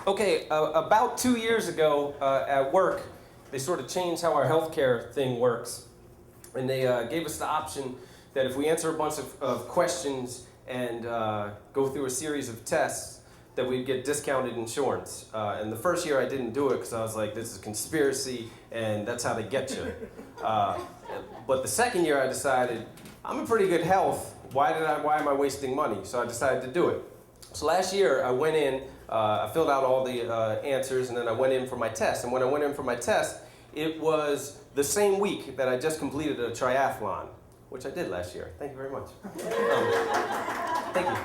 Okay, about 2 years ago at work, they sort of changed how our healthcare thing works. And they gave us the option that if we answer a bunch of questions and go through a series of tests, that we'd get discounted insurance. And the first year I didn't do it because I was like, this is a conspiracy and that's how they get you. But the second year I decided, I'm in pretty good health. Why am I wasting money? So I decided to do it. So last year I went in, I filled out all the answers, and then I went in for my test. And when I went in for my test, it was the same week that I just completed a triathlon, which I did last year. Thank you very much. Thank you.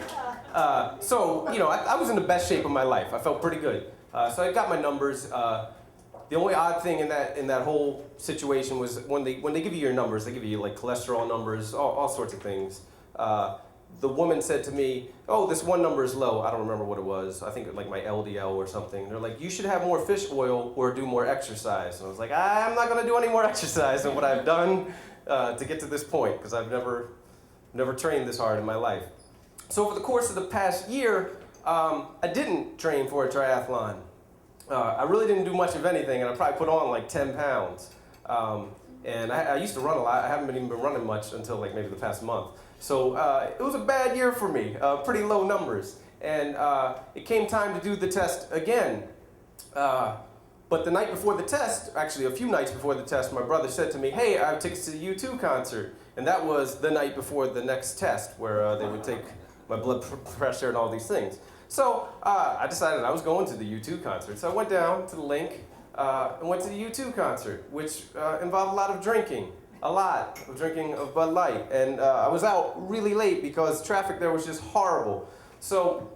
So, you know, I was in the best shape of my life. I felt pretty good. So I got my numbers. The only odd thing in that whole situation was when they give you your numbers, they give you like cholesterol numbers, all sorts of things. The woman said to me, oh, this one number is low. I don't remember what it was. I think like my LDL or something. They're like, you should have more fish oil or do more exercise. And I was like, I'm not going to do any more exercise than what I've done to get to this point, because I've never trained this hard in my life. So over the course of the past year, I didn't train for a triathlon. I really didn't do much of anything, and I probably put on like 10 pounds. And I used to run a lot. I haven't even been running much until like maybe the past month. So it was a bad year for me, pretty low numbers. And it came time to do the test again. But the night before the test, actually a few nights before the test, my brother said to me, hey, I have tickets to the U2 concert. And that was the night before the next test, where they would take my blood pressure and all these things. So I decided I was going to the U2 concert. So I went down to the link and went to the U2 concert, which involved a lot of drinking. A lot of drinking of Bud Light. And I was out really late because traffic there was just horrible. So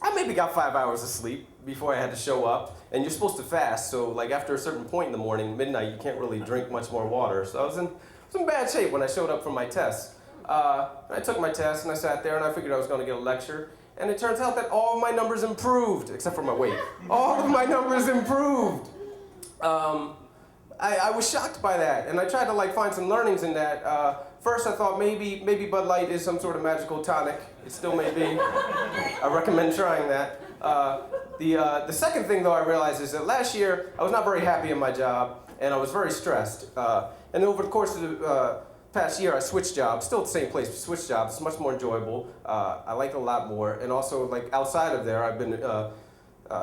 I maybe got 5 hours of sleep before I had to show up. And you're supposed to fast, so like after a certain point in the morning, midnight, you can't really drink much more water. So I was in bad shape when I showed up for my test. I took my test and I sat there and I figured I was going to get a lecture. And it turns out that all of my numbers improved, except for my weight. All of my numbers improved. I was shocked by that, and I tried to like find some learnings in that. First, I thought maybe Bud Light is some sort of magical tonic. It still may be. I recommend trying that. The second thing, though, I realized is that last year I was not very happy in my job, and I was very stressed. And over the course of the past year, I switched jobs. Still at the same place, but switched jobs. It's much more enjoyable. I like it a lot more, and also like outside of there, I've been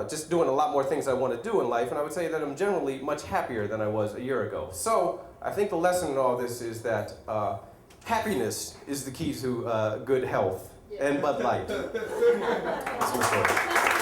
just doing a lot more things I want to do in life, and I would say that I'm generally much happier than I was a year ago. So I think the lesson in all this is that happiness is the key to good health, and Bud Light. That's my story.